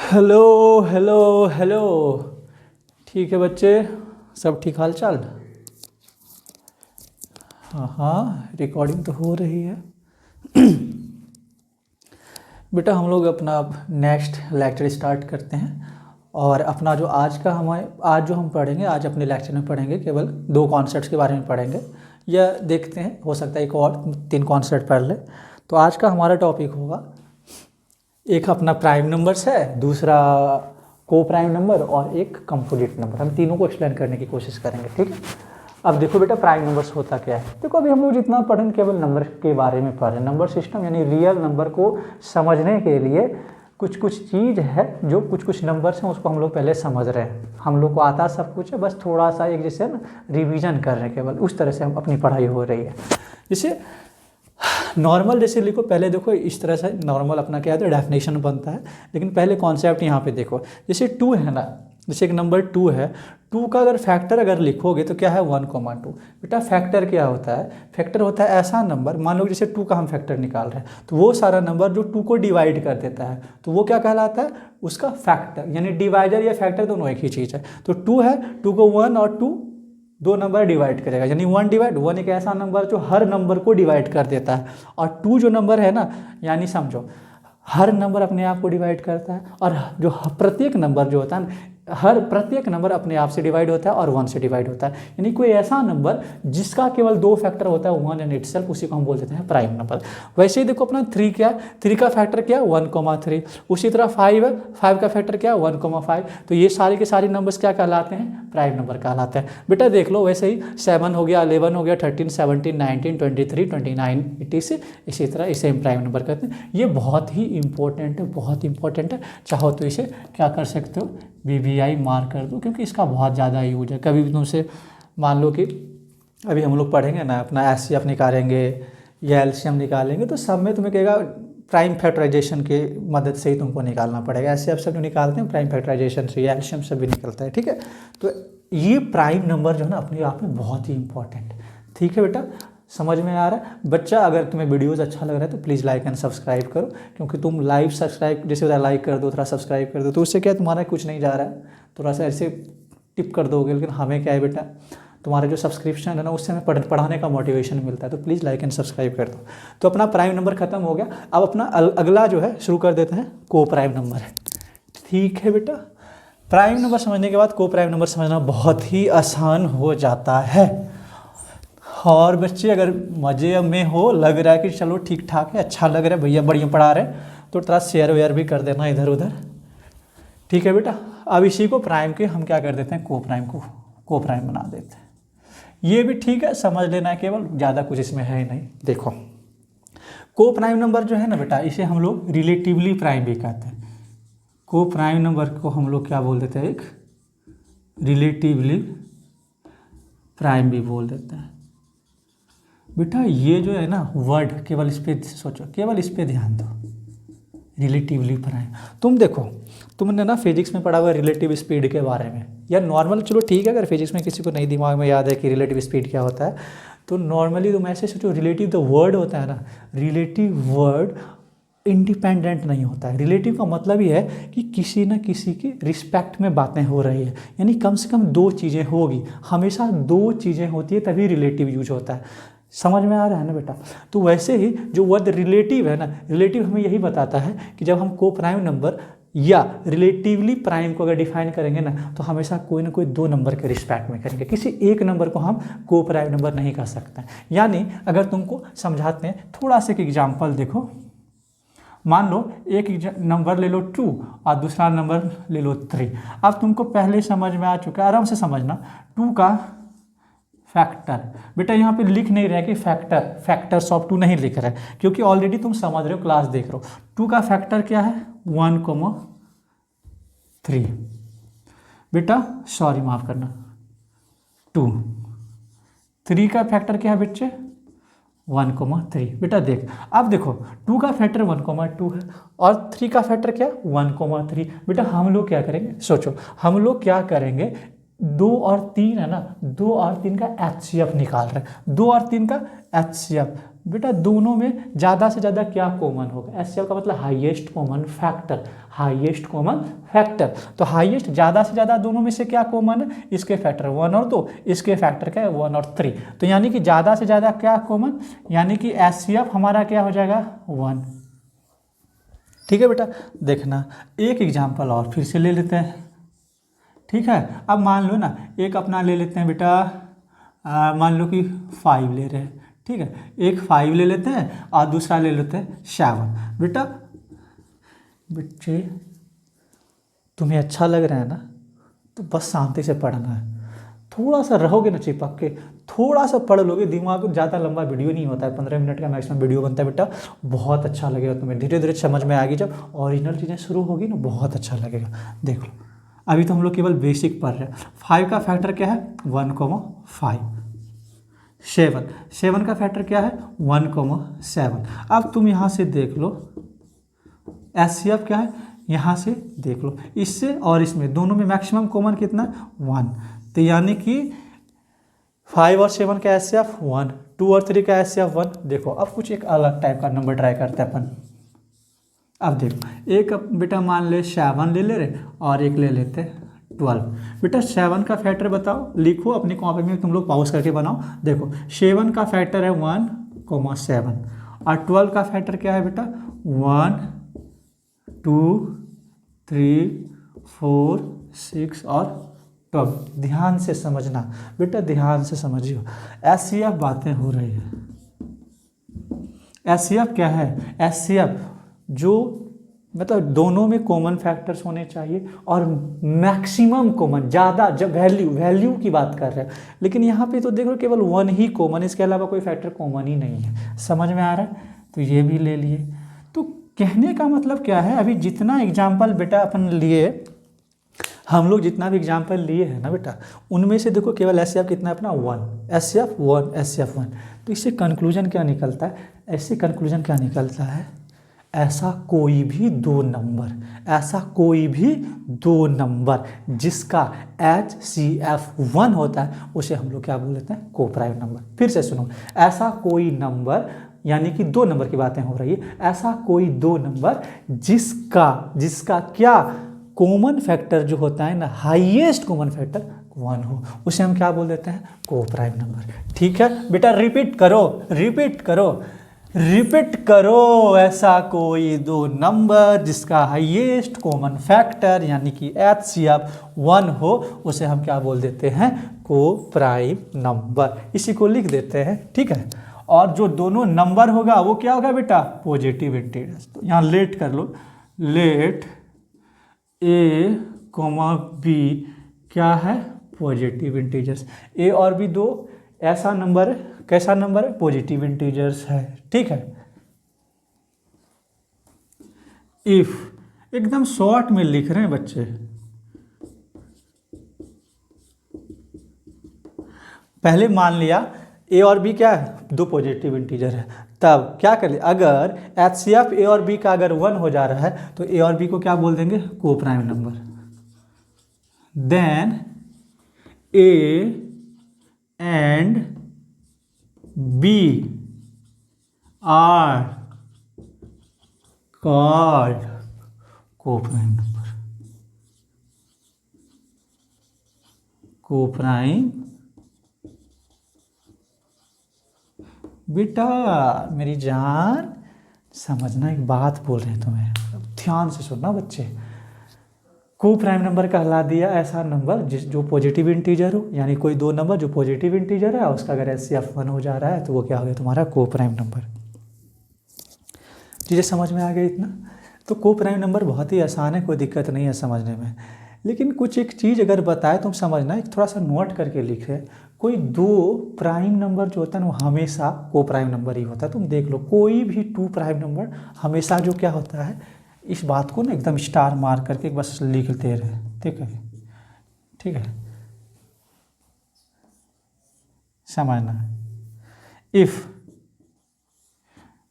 Hello hello hello. ठीक है बच्चे, सब ठीक हाल चाल। हाँ हाँ, रिकॉर्डिंग तो हो रही है। बेटा हम लोग अपना नेक्स्ट लेक्चर स्टार्ट करते हैं। और अपना जो आज जो हम पढ़ेंगे, आज अपने लेक्चर में पढ़ेंगे केवल 2 कॉन्सेप्ट्स के बारे में पढ़ेंगे। या देखते हैं, हो सकता है एक और 3 कॉन्सेप्ट पढ़ ले। तो आज का हमारा टॉपिक होगा, एक अपना प्राइम नंबर्स है, दूसरा को प्राइम नंबर और एक कंपोजिट नंबर। हम तीनों को एक्सप्लेन करने की कोशिश करेंगे, ठीक है। अब देखो बेटा, प्राइम नंबर्स होता क्या है। देखो अभी हम लोग जितना पढ़ें केवल नंबर के बारे में पढ़ रहे हैं। नंबर सिस्टम यानी रियल नंबर को समझने के लिए कुछ कुछ चीज़ है, जो कुछ कुछ नंबर्स हैं उसको हम लोग पहले समझ रहे हैं। हम लोग को आता सब कुछ है, बस थोड़ा सा एक जैसे ना रिवीजन कर रहे हैं केवल, उस तरह से हम अपनी पढ़ाई हो रही है। जैसे नॉर्मल जैसे लिखो, पहले देखो इस तरह से नॉर्मल अपना क्या है तो डेफिनेशन बनता है। लेकिन पहले कॉन्सेप्ट यहाँ पे देखो, जैसे 2 है ना, जैसे एक नंबर 2 है, 2 का अगर फैक्टर अगर लिखोगे तो क्या है 1,2। बेटा फैक्टर क्या होता है? फैक्टर होता है ऐसा नंबर, मान लो जैसे 2 का हम फैक्टर निकाल रहे हैं तो वो सारा नंबर जो 2 को डिवाइड कर देता है तो वो क्या कहलाता है? उसका फैक्टर। यानी डिवाइडर या फैक्टर दोनों एक ही चीज़ है। तो 2 है, 2 को 1 और 2 दो नंबर डिवाइड करेगा, यानी 1 एक ऐसा नंबर जो हर नंबर को डिवाइड कर देता है। और 2 जो नंबर है ना, यानी समझो हर नंबर अपने आप को डिवाइड करता है। और जो प्रत्येक नंबर जो होता है ना, हर प्रत्येक नंबर अपने आप से डिवाइड होता है और 1 से डिवाइड होता है। यानी कोई ऐसा नंबर जिसका केवल 2 फैक्टर होता है, 1 एंड इटसेल्फ, उसी को हम बोल देते हैं प्राइम नंबर। वैसे ही देखो अपना 3 क्या है, 3 का फैक्टर क्या है 1,3। उसी तरह 5 है, 5 का फैक्टर क्या है 1,5। तो ये सारे के सारे नंबर्स क्या कहलाते हैं? प्राइम नंबर कहलाते हैं। बेटा देख लो, वैसे ही 7 हो गया, 11 हो गया, 13, 17, 19, 23, 29, 80, इसी तरह इसे हम प्राइम नंबर कहते हैं। ये बहुत ही इंपॉर्टेंट है, बहुत इंपॉर्टेंट है। चाहो तो इसे क्या कर सकते हो, BBI मार्क कर दो, क्योंकि इसका बहुत ज़्यादा यूज है। कभी भी तुमसे मान लो कि अभी हम लोग पढ़ेंगे ना, अपना SCF निकालेंगे या LCM निकालेंगे, तो सब में तुम्हें कहेगा प्राइम फैक्टराइजेशन की मदद से ही तुमको निकालना पड़ेगा। SCF सब जो निकालते हैं प्राइम फैक्टराइजेशन से, या LCM सब भी निकलता है, ठीक है। तो ये प्राइम नंबर जो है ना अपने आप में बहुत ही इंपॉर्टेंट, ठीक है बेटा। समझ में आ रहा है बच्चा? अगर तुम्हें वीडियोस अच्छा लग रहा है तो प्लीज़ लाइक एंड सब्सक्राइब करो, क्योंकि तुम लाइव सब्सक्राइब जैसे होता है, लाइक कर दो, थोड़ा सब्सक्राइब कर दो, तो उससे क्या है तुम्हारा कुछ नहीं जा रहा है, थोड़ा सा ऐसे टिप कर दोगे। लेकिन हमें क्या है बेटा, तुम्हारा जो सब्सक्रिप्शन है ना, उससे हमें पढ़ाने का मोटिवेशन मिलता है। तो प्लीज़ लाइक एंड सब्सक्राइब कर दो। तो अपना प्राइम नंबर खत्म हो गया। अब अपना अगला जो है शुरू कर देते हैं, को प्राइम नंबर है, ठीक है बेटा। प्राइम नंबर समझने के बाद को प्राइम नंबर समझना बहुत ही आसान हो जाता है। और बच्चे अगर मज़े में हो, लग रहा है कि चलो ठीक ठाक है, अच्छा लग रहा है, भैया बढ़िया पढ़ा रहे हैं, तो थोड़ा शेयर वेयर भी कर देना इधर उधर, ठीक है बेटा। अब इसी को प्राइम के हम क्या कर देते हैं, को प्राइम बना देते हैं। ये भी ठीक है, समझ लेना है, केवल ज़्यादा कुछ इसमें है ही नहीं। देखो को प्राइम नंबर जो है ना बेटा, इसे हम लोग रिलेटिवली प्राइम भी कहते हैं। को प्राइम नंबर को हम लोग क्या बोल देते हैं, एक रिलेटिवली प्राइम भी बोल देते हैं। बेटा ये जो है ना वर्ड, केवल इस पे सोचो, केवल इस पे ध्यान दो, रिलेटिवली प्राइम। तुम देखो, तुमने ना फिजिक्स में पढ़ा हुआ रिलेटिव स्पीड के बारे में, या नॉर्मल, चलो ठीक है, अगर फिजिक्स में किसी को नहीं दिमाग में याद है कि रिलेटिव स्पीड क्या होता है, तो नॉर्मली तुम ऐसे सोचो, रिलेटिव द वर्ड होता है ना, रिलेटिव वर्ड इंडिपेंडेंट नहीं होता है। रिलेटिव का मतलब ये है कि किसी न किसी की रिस्पेक्ट में बातें हो रही है, यानी कम से कम 2 चीज़ें होगी, हमेशा 2 चीज़ें होती है तभी रिलेटिव यूज होता है। समझ में आ रहा है ना बेटा? तो वैसे ही जो वर्ड रिलेटिव है ना, रिलेटिव हमें यही बताता है कि जब हम को प्राइम नंबर या रिलेटिवली प्राइम को अगर डिफाइन करेंगे ना, तो हमेशा कोई ना कोई 2 नंबर के रिस्पेक्ट में करेंगे, किसी एक नंबर को हम को प्राइम नंबर नहीं कह सकते। यानी अगर तुमको समझाते हैं, थोड़ा सा एक एग्जाम्पल देखो। मान लो एक नंबर ले लो 2 और दूसरा नंबर ले लो 3। अब तुमको पहले समझ में आ चुका है, आराम से समझना। 2 का फैक्टर, बेटा यहाँ पे लिख नहीं रहा है कि फैक्टर्स ऑफ 2 नहीं लिख रहा है, क्योंकि ऑलरेडी तुम समझ रहे हो, क्लास देख रहे हो। 2 का फैक्टर क्या है 1,3। बेटा सॉरी माफ करना, 2। 3 का फैक्टर क्या है बच्चे 1,3। बेटा देख, अब देखो 2 का फैक्टर 1,2 है और 3 का फैक्टर क्या 1,3। बेटा हम लोग क्या करेंगे, सोचो हम लोग क्या करेंगे, 2 और 3 है ना, 2 और 3 का HCF निकाल रहे हैं। 2 और 3 का HCF बेटा दोनों में ज़्यादा से ज़्यादा क्या कॉमन होगा, एचसीएफ का मतलब highest common factor, highest common factor. तो हाईएस्ट ज़्यादा से ज़्यादा दोनों में से क्या कॉमन है, इसके फैक्टर 1 और 2, इसके फैक्टर क्या है 1 और 3। तो यानी कि ज़्यादा से ज़्यादा क्या कॉमन, यानी कि एचसीएफ हमारा क्या हो जाएगा 1। ठीक है बेटा, देखना एक एग्जाम्पल और फिर से ले लेते हैं। ठीक है, अब मान लो ना एक अपना ले लेते हैं बेटा, मान लो कि 5 ले रहे हैं। ठीक है, एक 5 ले लेते हैं और दूसरा ले लेते हैं 7। बेटा बच्चे तुम्हें अच्छा लग रहा है ना, तो बस शांति से पढ़ना है। थोड़ा सा रहोगे ना चिपक के, थोड़ा सा पढ़ लोगे, दिमाग ज़्यादा लंबा वीडियो नहीं होता है, 15 मिनट का मैक्सिमम वीडियो बनता है बेटा। बहुत अच्छा लगेगा तुम्हें, धीरे धीरे समझ में आएगी, जब ओरिजिनल चीज़ें शुरू होगी ना बहुत अच्छा लगेगा। देख लो अभी तो हम लोग केवल बेसिक पढ़ रहे हैं। 5 का फैक्टर क्या है 1,5। 7 का फैक्टर क्या है 1,7। अब तुम यहाँ से देख लो एचसीएफ क्या है, यहाँ से देख लो, इससे और इसमें दोनों में मैक्सिमम कॉमन कितना 1। तो यानी कि 5 और 7 का एचसीएफ 1, 2 और 3 का एचसीएफ 1। देखो अब कुछ एक अलग टाइप का नंबर ट्राई करते हैं अपन। अब देखो एक बेटा मान ले 7 ले ले रहे और एक ले लेते 12। बेटा 7 का फैक्टर बताओ, लिखो अपनी कॉपी में, तुम लोग पॉज करके बनाओ। देखो 7 का फैक्टर है 1,7 और 12 का फैक्टर क्या है बेटा 1, 2, 3, 4, 6 और 12। ध्यान से समझना बेटा, ध्यान से समझियो, एचसीएफ बातें हो रही है। एचसीएफ क्या है, एचसीएफ जो मतलब दोनों में कॉमन फैक्टर्स होने चाहिए और मैक्सिमम कॉमन, ज़्यादा, जब वैल्यू की बात कर रहे हैं। लेकिन यहाँ पे तो देखो केवल 1 ही कॉमन, इसके अलावा कोई फैक्टर कॉमन ही नहीं है। समझ में आ रहा है, तो ये भी ले लिए। तो कहने का मतलब क्या है, अभी जितना एग्जाम्पल बेटा अपन लिए, हम लोग जितना भी एग्जाम्पल लिए हैं ना बेटा, उनमें से देखो केवल एचसीएफ कितना है अपना 1, एचसीएफ 1, एचसीएफ 1। तो इससे कंक्लूजन क्या निकलता है, ऐसे कंक्लूजन क्या निकलता है, ऐसा कोई भी दो नंबर, ऐसा कोई भी दो नंबर जिसका HCF 1 होता है उसे हम लोग क्या बोल देते हैं, कोप्राइम नंबर। फिर से सुनो, ऐसा कोई नंबर, यानी कि दो नंबर की बातें हो रही है, ऐसा कोई दो नंबर जिसका क्या कॉमन फैक्टर जो होता है ना, हाईएस्ट कॉमन फैक्टर 1 हो, उसे हम क्या बोल देते हैं, कोप्राइम नंबर। ठीक है बेटा, रिपीट करो, रिपीट करो, रिपीट करो, ऐसा कोई दो नंबर जिसका हाईएस्ट कॉमन फैक्टर यानी कि HCF 1 हो, उसे हम क्या बोल देते हैं, कोप्राइम नंबर। इसी को लिख देते हैं। ठीक है, और जो दोनों नंबर होगा वो क्या होगा बेटा, पॉजिटिव इंटीजर्स। तो यहाँ लेट कर लो, लेट A, B क्या है, पॉजिटिव इंटीजर्स। A और B दो ऐसा नंबर है, कैसा नंबर है, पॉजिटिव इंटीजर्स है। ठीक है, इफ एकदम शॉर्ट में लिख रहे हैं बच्चे, पहले मान लिया A और B क्या है, दो पॉजिटिव इंटीजर है, तब क्या कर ले, अगर HCF A और B का अगर 1 हो जा रहा है तो A और B को क्या बोल देंगे, coprime number. Then A and B are called coprime number, coprime. बेटा मेरी जान समझना, एक बात बोल रहे हैं तुम्हें, ध्यान से सुनना बच्चे। कोप्राइम नंबर कहला दिया ऐसा नंबर जो पॉजिटिव इंटीजर हो, यानी कोई दो नंबर जो पॉजिटिव इंटीजर है उसका अगर HCF 1 हो जा रहा है तो वो क्या हो गया तुम्हारा, कोप्राइम नंबर। चीज़ें समझ में आ गई इतना। तो कोप्राइम नंबर बहुत ही आसान है, कोई दिक्कत नहीं है समझने में। लेकिन कुछ एक चीज़ अगर बताए तुम समझना, एक थोड़ा सा नोट करके लिखे, कोई दो प्राइम नंबर जो होता है ना वो हमेशा कोप्राइम नंबर ही होता है। तुम देख लो कोई भी 2 प्राइम नंबर हमेशा जो क्या होता है, इस बात को ना एकदम स्टार मार करके बस लिखते रहे। ठीक है, ठीक है, समझना। इफ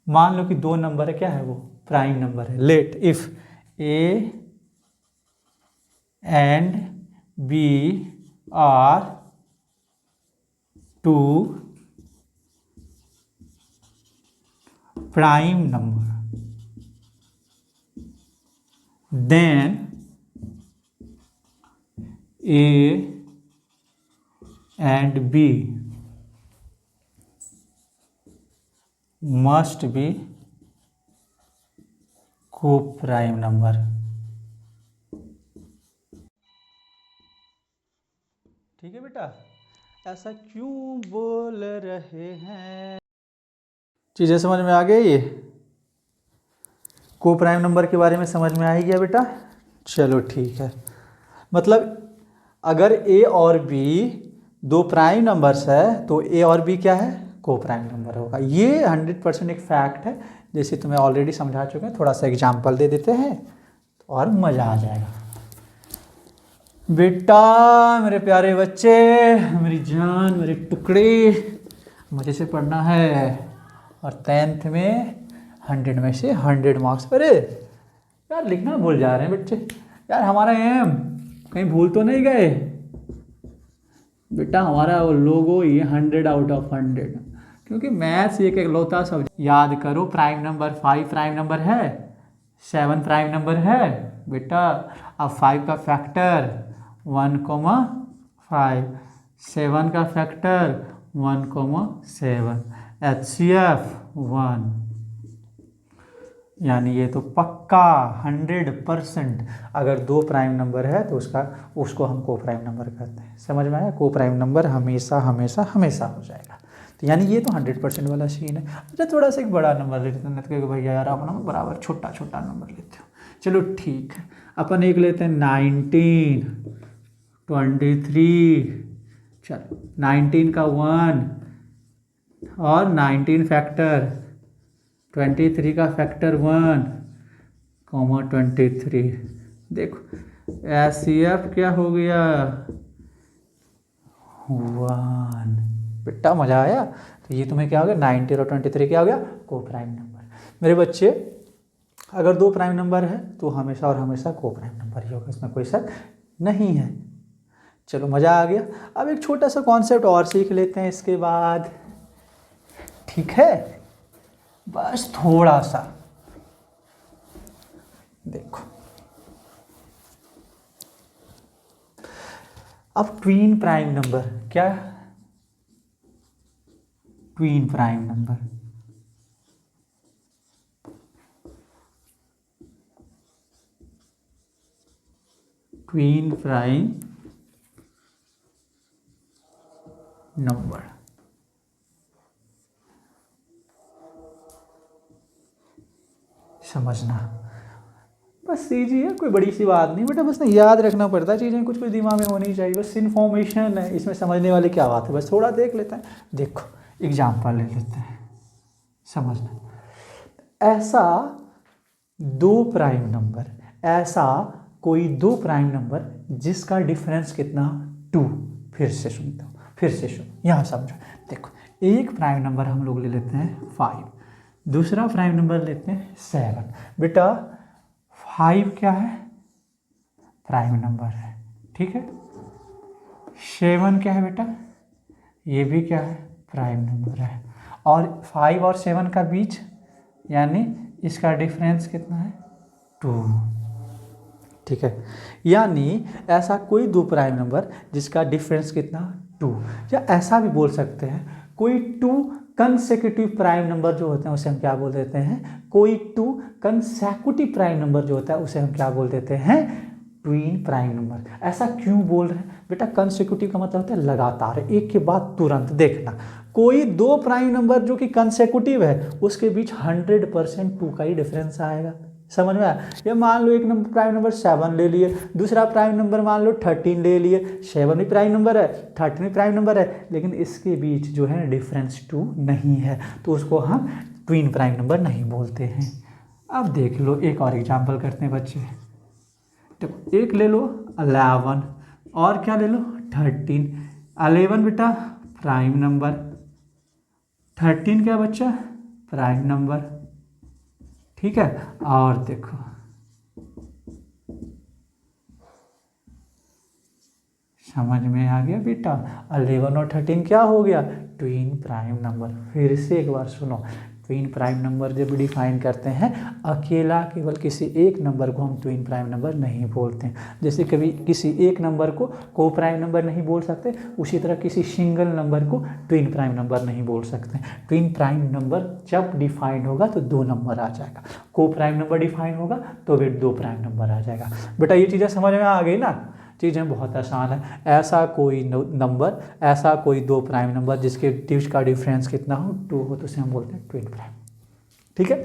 मान लो कि दो नंबर है, क्या है वो, प्राइम नंबर है। Let if A and B are 2 prime number then A and B must be co-prime number। ठीक है बेटा, ऐसा क्यों बोल रहे हैं? चीजें समझ में आ गई? को प्राइम नंबर के बारे में समझ में आ ही गया बेटा? चलो ठीक है। मतलब अगर ए और बी दो प्राइम नंबर्स है तो ए और बी क्या है? को प्राइम नंबर होगा। ये 100% एक फैक्ट है, जैसे तुम्हें ऑलरेडी समझा चुके हैं। थोड़ा सा एग्जाम्पल दे देते हैं और मज़ा आ जाएगा। बेटा मेरे प्यारे बच्चे, मेरी जान, मेरे टुकड़े, मज़े से पढ़ना है और 10th में 100 में से 100 मार्क्स। अरे यार लिखना भूल जा रहे हैं बच्चे यार, हमारा एम कहीं भूल तो नहीं गए बेटा? हमारा वो लोगो ये 100 आउट ऑफ 100, क्योंकि मैथ्स एक एकलौता सब्जेक्ट। याद करो, प्राइम नंबर 5 प्राइम नंबर है, 7 प्राइम नंबर है बेटा। अब 5 का फैक्टर 1,5, 7 का फैक्टर 1,7, HCF 1। यानी ये तो पक्का 100%। अगर दो प्राइम नंबर है तो उसको हम को प्राइम नंबर कहते हैं। समझ में आया? को प्राइम नंबर हमेशा हमेशा हमेशा हो जाएगा। तो यानी ये तो 100% वाला सीन है। अच्छा थोड़ा सा एक बड़ा नंबर ले लेते हैं, तो भैया यार आप ना बराबर छोटा छोटा नंबर लेते हो। चलो ठीक है, अपन एक लेते हैं 19, 23। चलो 19 का 1 और 19 फैक्टर 23 का फैक्टर 1,23। देखो HCF क्या हो गया? 1। बेटा मज़ा आया? तो ये तुम्हें क्या हो गया? 19 और 23 क्या हो गया? को प्राइम नंबर। मेरे बच्चे अगर दो प्राइम नंबर है तो हमेशा और हमेशा को प्राइम नंबर ही होगा, इसमें कोई शक नहीं है। चलो मज़ा आ गया। अब एक छोटा सा कॉन्सेप्ट और सीख लेते हैं इसके बाद, ठीक है? बस थोड़ा सा देखो। अब ट्वीन प्राइम नंबर क्या? Tween prime number tween prime number समझना बस इजी है, कोई बड़ी सी बात नहीं बेटा। बस ना याद रखना पड़ता है चीज़ें, कुछ कुछ दिमाग में होनी चाहिए। बस इन्फॉर्मेशन है, इसमें समझने वाली क्या बात है? बस थोड़ा देख लेते हैं। देखो एग्जाम्पल ले लेते हैं, समझना। ऐसा दो प्राइम नंबर, ऐसा कोई दो प्राइम नंबर जिसका डिफरेंस कितना? 2। फिर से सुनते हो, फिर से सुनो, यहाँ समझो। देखो एक प्राइम नंबर हम लोग ले लेते हैं 5, दूसरा प्राइम नंबर लेते हैं 7। बेटा 5 क्या है? प्राइम नंबर है, ठीक है। 7 क्या है बेटा? ये भी क्या है? प्राइम नंबर है। और 5 और 7 का बीच यानी इसका डिफरेंस कितना है? 2, ठीक है। यानी ऐसा कोई दो प्राइम नंबर जिसका डिफरेंस कितना? 2। या ऐसा भी बोल सकते हैं कोई 2 कंसेक्यूटिव प्राइम नंबर जो होते हैं उसे हम क्या बोल देते हैं? कोई 2 कंसेक्यूटिव प्राइम नंबर जो होता है उसे हम क्या बोल देते हैं? Tween prime number. ऐसा क्यों बोल रहे हैं बेटा? कंसेक्यूटिव का मतलब होता है लगातार, एक के बाद तुरंत। देखना कोई दो प्राइम नंबर जो कि कंसेक्यूटिव है उसके बीच 100% 2 का ही डिफरेंस आएगा। समझ में आया? ये मान लो एक नंबर प्राइम नंबर 7 ले लिए, दूसरा प्राइम नंबर मान लो 13 ले लिए। 7 भी प्राइम नंबर है, 13 भी प्राइम नंबर है, लेकिन इसके बीच जो है डिफरेंस 2 नहीं है, तो उसको हम ट्विन प्राइम नंबर नहीं बोलते हैं। अब देख लो एक और एग्जाम्पल करते हैं बच्चे। देखो एक ले लो 11 और क्या ले लो 13। 11 बेटा प्राइम नंबर, 13 क्या बच्चा? प्राइम नंबर, ठीक है। और देखो समझ में आ गया बेटा? 11 और 13 क्या हो गया? Twin prime number. फिर से एक बार सुनो, ट्विन प्राइम नंबर जब डिफाइन करते हैं अकेला केवल किसी एक नंबर को हम ट्विन प्राइम नंबर नहीं बोलते हैं। जैसे कभी किसी एक नंबर को को प्राइम नंबर नहीं बोल सकते, उसी तरह किसी सिंगल नंबर को ट्विन प्राइम नंबर नहीं बोल सकते। ट्विन प्राइम नंबर जब डिफाइन होगा तो 2 नंबर आ जाएगा, को प्राइम नंबर डिफाइन होगा तो फिर 2 प्राइम नंबर आ जाएगा। बेटा ये चीज़ें समझ में आ गई ना, चीज़ें बहुत आसान है। ऐसा कोई नंबर, ऐसा कोई 2 प्राइम नंबर जिसके डिजिट का डिफरेंस कितना हो, 2 हो, तो उसे हम बोलते हैं ट्विन प्राइम। ठीक है,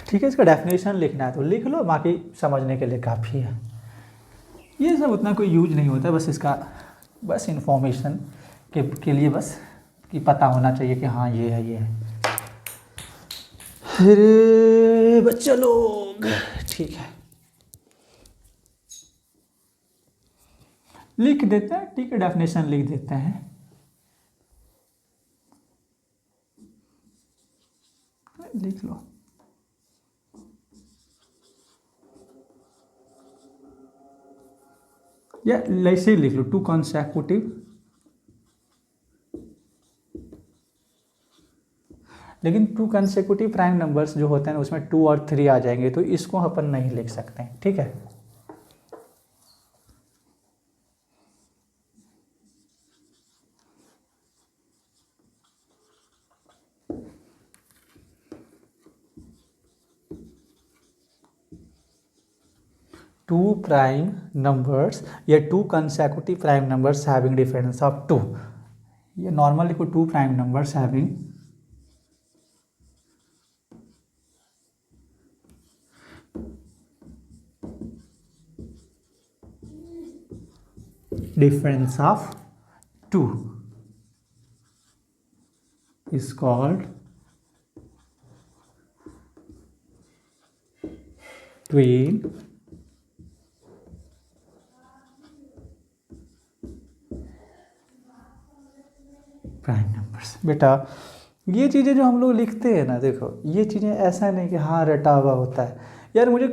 ठीक है। इसका डेफिनेशन लिखना है तो लिख लो, बाकी समझने के लिए काफ़ी है। ये सब उतना कोई यूज नहीं होता, बस इसका बस इंफॉर्मेशन के लिए बस कि पता होना चाहिए कि हाँ ये है, ये है। अरे बच्चा लोग, ठीक है, लिख देते हैं। ठीक है, डेफिनेशन लिख देते हैं। लिख लो, या ऐसे ही लिख लो, 2 consecutive, लेकिन 2 consecutive प्राइम नंबर्स जो होते हैं उसमें 2 और 3 आ जाएंगे, तो इसको अपन नहीं लिख सकते हैं। ठीक है, टू प्राइम नंबर्स या 2 consecutive prime numbers having difference of 2, ये नॉर्मल लिखो, 2 prime numbers having difference of 2 is called twin prime numbers. बेटा ये चीज़ें जो हम लोग लिखते हैं ना, देखो ये चीज़ें ऐसा नहीं कि हाँ रटा हुआ होता है यार। मुझे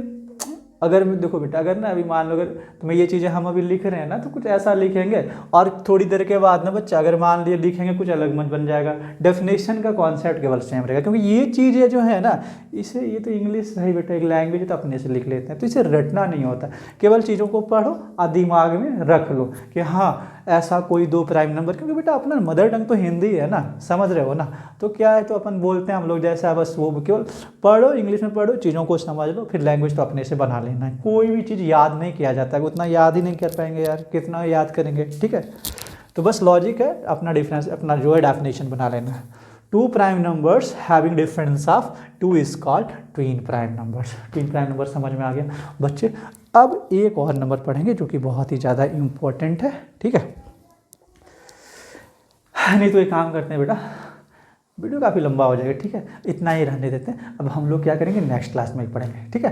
अगर देखो बेटा, अगर ना अभी मान लो, अगर तुम्हें ये चीज़ें हम अभी लिख रहे हैं ना, तो कुछ ऐसा लिखेंगे और थोड़ी देर के बाद ना बच्चा अगर मान लिए लिखेंगे कुछ अलग मन बन जाएगा। डेफिनेशन का कॉन्सेप्ट केवल सेम रहेगा, क्योंकि ये चीज़ें जो है ना, इसे ये तो इंग्लिश है बेटा, एक लैंग्वेज तो अपने से लिख लेते हैं, तो इसे रटना नहीं होता। केवल चीज़ों को पढ़ो और दिमाग में रख लो कि हाँ ऐसा कोई 2 प्राइम नंबर, क्योंकि बेटा अपना मदर टंग तो हिंदी है ना, समझ रहे हो ना, तो क्या है, तो अपन बोलते हैं हम लोग जैसा, बस वो केवल पढ़ो, इंग्लिश में पढ़ो, चीज़ों को समझ लो, फिर लैंग्वेज तो अपने से बना लेना है। कोई भी चीज़ याद नहीं किया जाता है, उतना याद ही नहीं कर पाएंगे यार, कितना याद करेंगे। ठीक है, तो बस लॉजिक है, अपना डिफरेंस, अपना जो है डेफिनेशन बना लेना है। 2 prime numbers having difference of 2 is called twin prime numbers. Twin prime number समझ में आ गया बच्चे। अब एक और नंबर पढ़ेंगे जो कि बहुत ही ज़्यादा इम्पोर्टेंट है। ठीक है, नहीं तो एक काम करते हैं बेटा, वीडियो काफ़ी लंबा हो जाएगा। ठीक है, इतना ही रहने देते हैं। अब हम लोग क्या करेंगे, नेक्स्ट क्लास में ही पढ़ेंगे। ठीक है।